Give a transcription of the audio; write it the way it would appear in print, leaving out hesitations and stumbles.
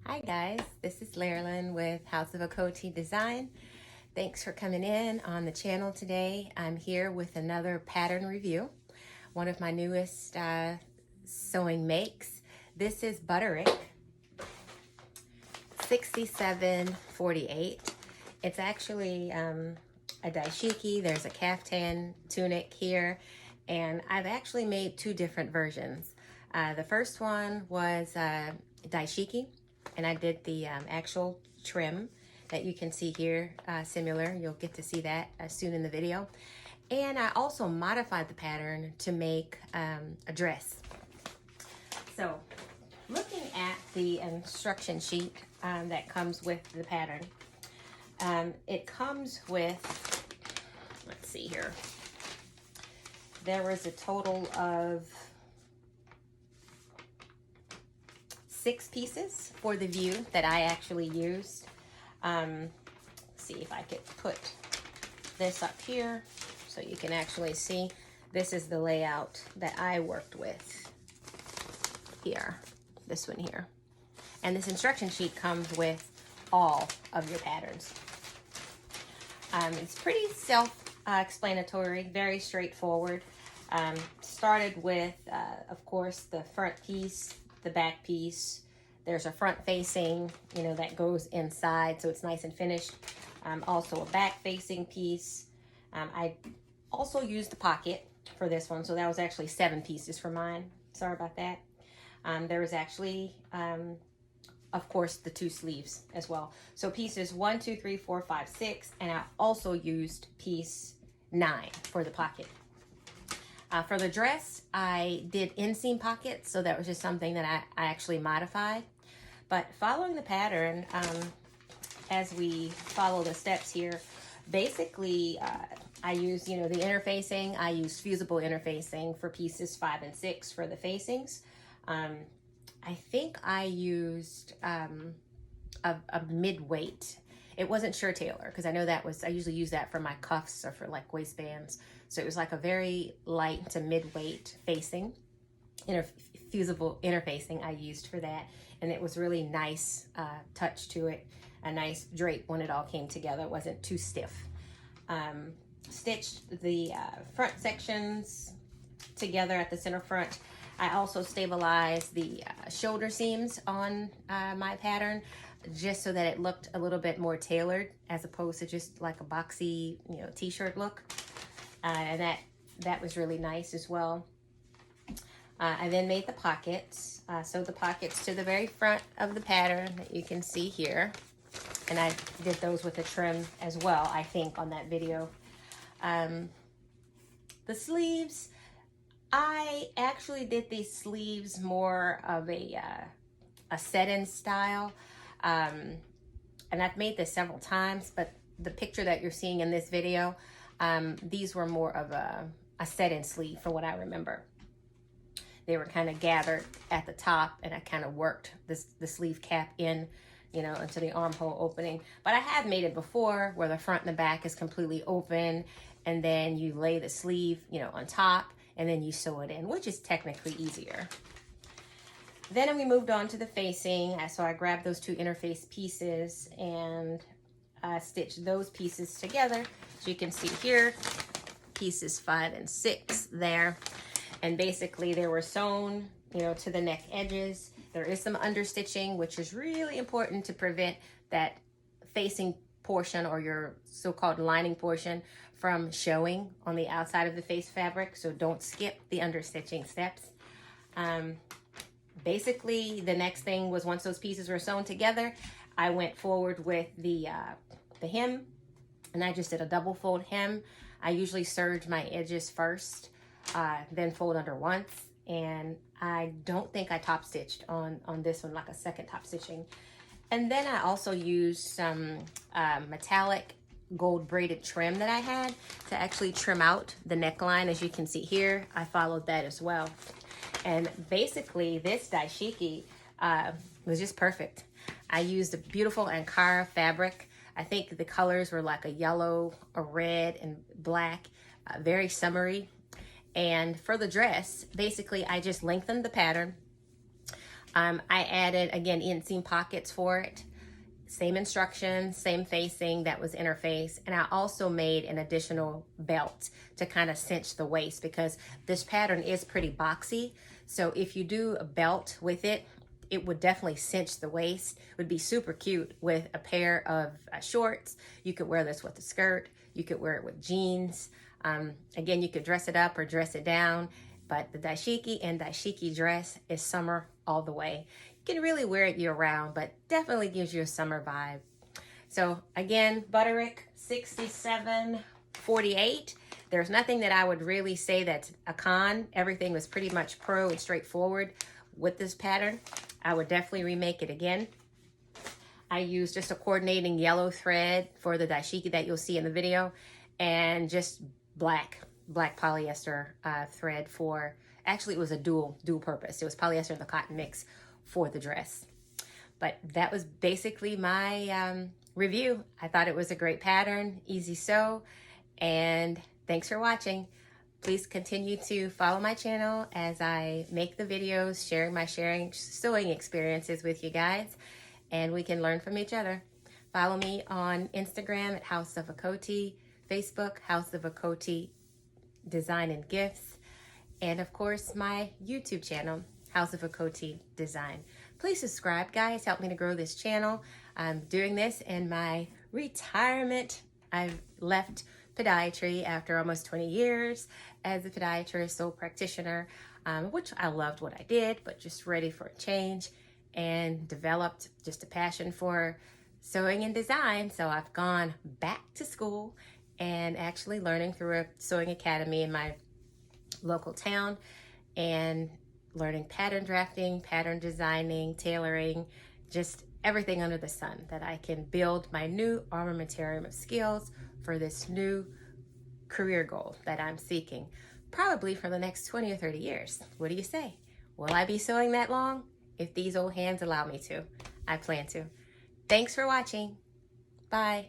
Hi guys, this is Larilyn with House of Okoti Design. Thanks for coming in on the channel today. I'm here with another pattern review, one of my newest sewing makes. This is Butterick 6748. It's actually a dashiki. There's a caftan tunic here, and I've actually made two different versions. The first one was dashiki, and I did the actual trim that you can see here, similar. You'll get to see that soon in the video. And I also modified the pattern to make a dress. So looking at the instruction sheet that comes with the pattern, it comes with, let's see here, there was a total of 6 pieces for the view that I actually used. See if I could put this up here so you can actually see. This is the layout that I worked with here, this one here. And this instruction sheet comes with all of your patterns. It's pretty self-explanatory, very straightforward. Started with, of course, the front piece, the back piece. There's a front facing, that goes inside, so it's nice and finished. Also a back facing piece. I also used the pocket for this one, so that was actually 7 pieces for mine. Sorry about that. There was actually, of course, the 2 sleeves as well. So pieces 1, 2, 3, 4, 5, 6, and I also used piece 9 for the pocket. For the dress, I did inseam pockets, so that was just something that I actually modified. But following the pattern, as we follow the steps here, basically I use, the interfacing. I use fusible interfacing for pieces 5 and 6 for the facings. I think I used a mid-weight. It wasn't Sure Tailor, because I know I usually use that for my cuffs or for like waistbands. So it was like a very light to mid-weight facing, fusible interfacing I used for that. And it was really nice touch to it, a nice drape when it all came together. It wasn't too stiff. Stitched the front sections together at the center front. I also stabilized the shoulder seams on my pattern, just so that it looked a little bit more tailored as opposed to just like a boxy, t-shirt look. And that was really nice as well. I then made the pockets. Sewed the pockets to the very front of the pattern that you can see here. And I did those with a trim as well, I think, on that video. The sleeves, I actually did these sleeves more of a set-in style. And I've made this several times, but the picture that you're seeing in this video, these were more of a set-in sleeve from what I remember. They were kind of gathered at the top, and I kind of worked the sleeve cap in, into the armhole opening. But I have made it before where the front and the back is completely open, and then you lay the sleeve, on top, and then you sew it in, which is technically easier. Then we moved on to the facing. So I grabbed those 2 interface pieces and stitched those pieces together. So you can see here, pieces 5 and 6 there. And basically they were sewn, to the neck edges. There is some understitching, which is really important to prevent that facing portion or your so-called lining portion from showing on the outside of the face fabric. So don't skip the understitching steps. Basically, the next thing was, once those pieces were sewn together, I went forward with the hem, and I just did a double fold hem. I usually serge my edges first, then fold under once, and I don't think I top stitched on this one, like a second top stitching. And then I also used some metallic gold braided trim that I had to actually trim out the neckline. As you can see here, I followed that as well. And basically this dashiki was just perfect. I used a beautiful Ankara fabric. I think the colors were like a yellow, a red, and black, very summery. And for the dress, basically I just lengthened the pattern. I added, again, inseam pockets for it. Same instructions, same facing that was interfaced. And I also made an additional belt to kind of cinch the waist because this pattern is pretty boxy. So if you do a belt with it, it would definitely cinch the waist. It would be super cute with a pair of shorts. You could wear this with a skirt. You could wear it with jeans. Again, you could dress it up or dress it down. But the dashiki and dashiki dress is summer all the way. You can really wear it year round, but definitely gives you a summer vibe. So again, Butterick 6748. There's nothing that I would really say that's a con. Everything was pretty much pro and straightforward with this pattern. I would definitely remake it again. I used just a coordinating yellow thread for the dashiki that you'll see in the video, and just black polyester thread for, actually it was a dual purpose. It was polyester and the cotton mix for the dress. But that was basically my review. I thought it was a great pattern, easy sew, and thanks for watching. Please continue to follow my channel as I make the videos, sharing my sewing experiences with you guys, and we can learn from each other. Follow me on Instagram at House of Akoti, Facebook, House of Akoti Design and Gifts, and of course my YouTube channel, House of Akoti Design. Please subscribe, guys. Help me to grow this channel. I'm doing this in my retirement. I've left podiatry after almost 20 years as a podiatrist, sole practitioner, which I loved what I did, but just ready for a change, and developed just a passion for sewing and design. So I've gone back to school and actually learning through a sewing academy in my local town, and learning pattern drafting, pattern designing, tailoring, just everything under the sun, that I can build my new armamentarium of skills for this new career goal that I'm seeking, probably for the next 20 or 30 years. What do you say? Will I be sewing that long? If these old hands allow me to, I plan to. Thanks for watching. Bye.